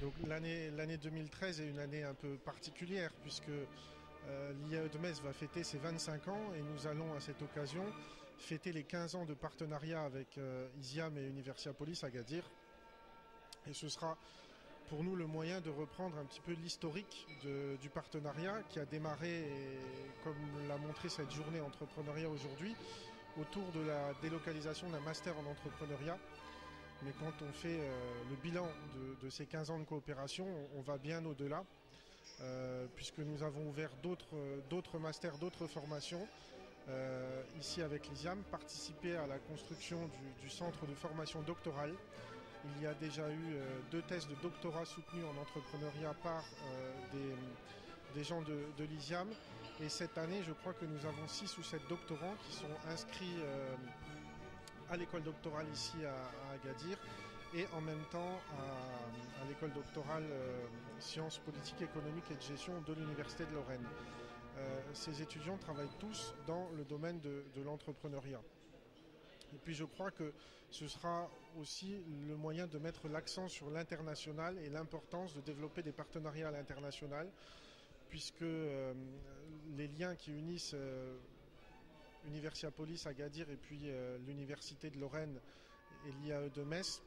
Donc l'année 2013 est une année un peu particulière puisque l'IAE de Metz va fêter ses 25 ans et nous allons à cette occasion fêter les 15 ans de partenariat avec ISIAM et Universiapolis Agadir. Et ce sera pour nous le moyen de reprendre un petit peu l'historique du partenariat qui a démarré, et, comme l'a montré cette journée entrepreneuriat aujourd'hui, autour de la délocalisation d'un master en entrepreneuriat. Mais quand on fait le bilan de ces 15 ans de coopération, on va bien au-delà, puisque nous avons ouvert d'autres masters, d'autres formations, ici avec l'ISIAM, participé à la construction du centre de formation doctorale. Il y a déjà eu 2 thèses de doctorat soutenues en entrepreneuriat par des gens de l'ISIAM. Et cette année, je crois que nous avons 6 ou 7 doctorants qui sont inscrits à l'école doctorale ici à Agadir et en même temps à l'école doctorale sciences politiques, économiques et de gestion de l'Université de Lorraine. Ces étudiants travaillent tous dans le domaine de l'entrepreneuriat. Et puis je crois que ce sera aussi le moyen de mettre l'accent sur l'international et l'importance de développer des partenariats à l'international, puisque les liens qui unissent Universiapolis Agadir et puis l'Université de Lorraine et l'IAE de Metz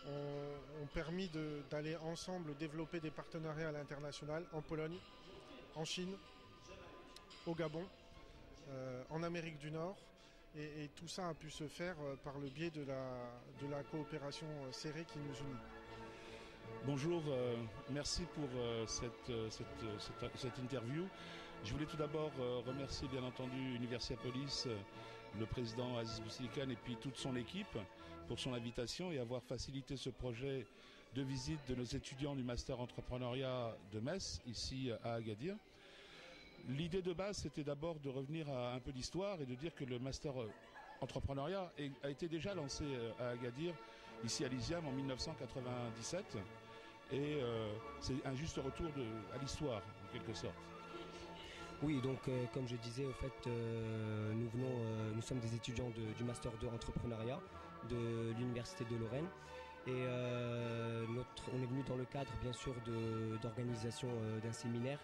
ont permis d'aller ensemble développer des partenariats à l'international en Pologne, en Chine, au Gabon, en Amérique du Nord. Et tout ça a pu se faire par le biais de la coopération serrée qui nous unit. Bonjour, merci pour cette interview. Je voulais tout d'abord remercier bien entendu Universiapolis, le président Aziz Boussilikan et puis toute son équipe pour son invitation et avoir facilité ce projet de visite de nos étudiants du Master Entrepreneuriat de Metz, ici à Agadir. L'idée de base, c'était d'abord de revenir à un peu d'histoire et de dire que le Master Entrepreneuriat a été déjà lancé à Agadir, ici à l'ISIAM en 1997. Et c'est un juste retour à l'histoire, en quelque sorte. Oui, donc comme je disais, au fait, nous sommes des étudiants du Master de Entrepreneuriat de l'Université de Lorraine. Et on est venu dans le cadre, bien sûr, d'organisation d'un séminaire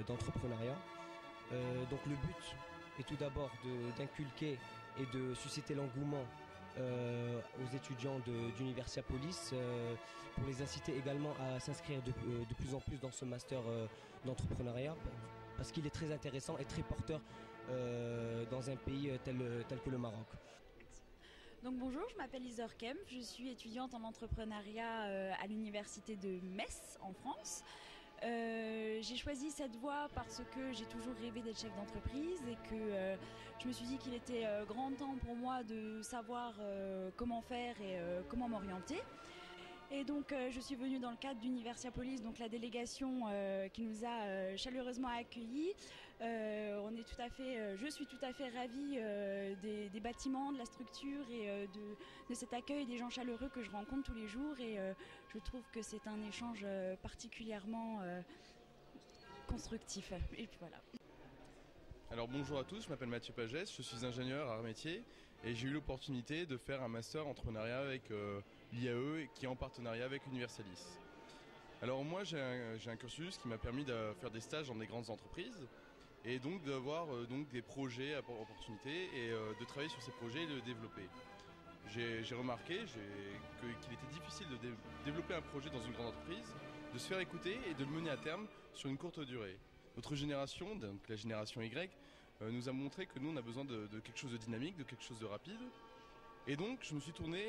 d'entrepreneuriat. Donc le but est tout d'abord d'inculquer et de susciter l'engouement aux étudiants d'Universiapolis pour les inciter également à s'inscrire de plus en plus dans ce master d'entrepreneuriat parce qu'il est très intéressant et très porteur dans un pays tel que le Maroc. Donc bonjour, je m'appelle Isor Kempf, je suis étudiante en entrepreneuriat à l'université de Metz en France. J'ai choisi cette voie parce que j'ai toujours rêvé d'être chef d'entreprise et que je me suis dit qu'il était grand temps pour moi de savoir comment faire et comment m'orienter. Et donc je suis venue dans le cadre d'Universiapolis, donc la délégation qui nous a chaleureusement accueillis. Je suis tout à fait ravie des bâtiments, de la structure et de cet accueil des gens chaleureux que je rencontre tous les jours. Et je trouve que c'est un échange particulièrement constructif. Et puis voilà. Alors bonjour à tous, je m'appelle Mathieu Pagès, je suis ingénieur art métier et j'ai eu l'opportunité de faire un master entrepreneuriat avec l'IAE qui est en partenariat avec Universalis. Alors moi j'ai un cursus qui m'a permis de faire des stages dans des grandes entreprises et donc d'avoir des projets à opportunité et de travailler sur ces projets et de les développer. J'ai remarqué qu'il était difficile de développer un projet dans une grande entreprise, de se faire écouter et de le mener à terme sur une courte durée. Notre génération, donc la génération Y, nous a montré que nous on a besoin de quelque chose de dynamique, de quelque chose de rapide. Et donc je me suis tourné,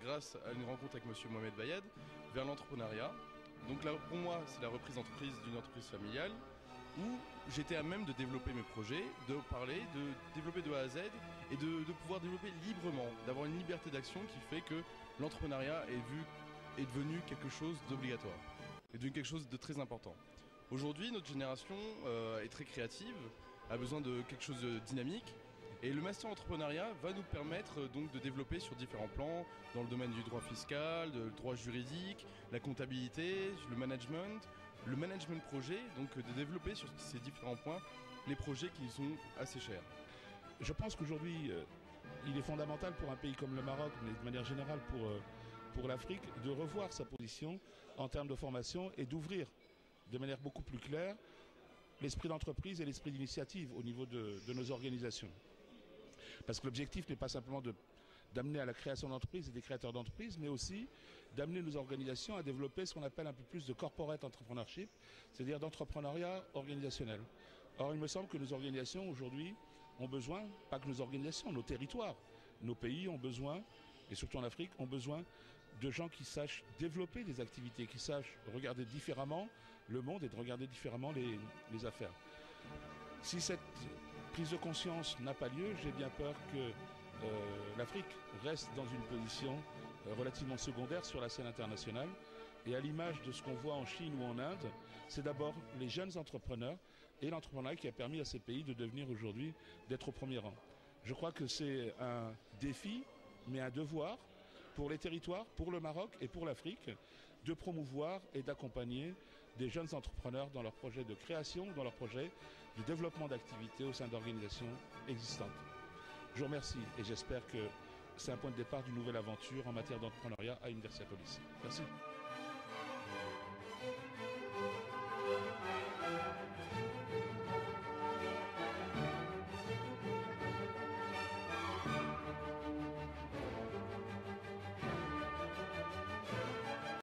grâce à une rencontre avec monsieur Mohamed Bayad, vers l'entrepreneuriat. Donc là pour moi c'est la reprise d'entreprise d'une entreprise familiale où j'étais à même de développer mes projets, de parler, de développer de A à Z et de pouvoir développer librement, d'avoir une liberté d'action qui fait que l'entrepreneuriat est devenu quelque chose d'obligatoire, est devenu quelque chose de très important. Aujourd'hui, notre génération est très créative, a besoin de quelque chose de dynamique et le master entrepreneuriat va nous permettre donc de développer sur différents plans dans le domaine du droit fiscal, du droit juridique, la comptabilité, le management projet, donc de développer sur ces différents points les projets qui sont assez chers. Je pense qu'aujourd'hui, il est fondamental pour un pays comme le Maroc, mais de manière générale pour pour l'Afrique de revoir sa position en termes de formation et d'ouvrir de manière beaucoup plus claire l'esprit d'entreprise et l'esprit d'initiative au niveau de nos organisations. Parce que l'objectif n'est pas simplement d'amener à la création d'entreprises et des créateurs d'entreprises, mais aussi d'amener nos organisations à développer ce qu'on appelle un peu plus de corporate entrepreneurship, c'est-à-dire d'entrepreneuriat organisationnel. Or, il me semble que nos organisations aujourd'hui ont besoin, pas que nos organisations, nos territoires, nos pays ont besoin, et surtout en Afrique, ont besoin de gens qui sachent développer des activités, qui sachent regarder différemment le monde et de regarder différemment les affaires. Si cette prise de conscience n'a pas lieu, j'ai bien peur que l'Afrique reste dans une position relativement secondaire sur la scène internationale. Et à l'image de ce qu'on voit en Chine ou en Inde, c'est d'abord les jeunes entrepreneurs et l'entrepreneuriat qui a permis à ces pays de devenir aujourd'hui, d'être au premier rang. Je crois que c'est un défi, mais un devoir pour les territoires, pour le Maroc et pour l'Afrique, de promouvoir et d'accompagner des jeunes entrepreneurs dans leurs projets de création, dans leurs projets de développement d'activités au sein d'organisations existantes. Je vous remercie et j'espère que c'est un point de départ d'une nouvelle aventure en matière d'entrepreneuriat à Universiapolis. Merci.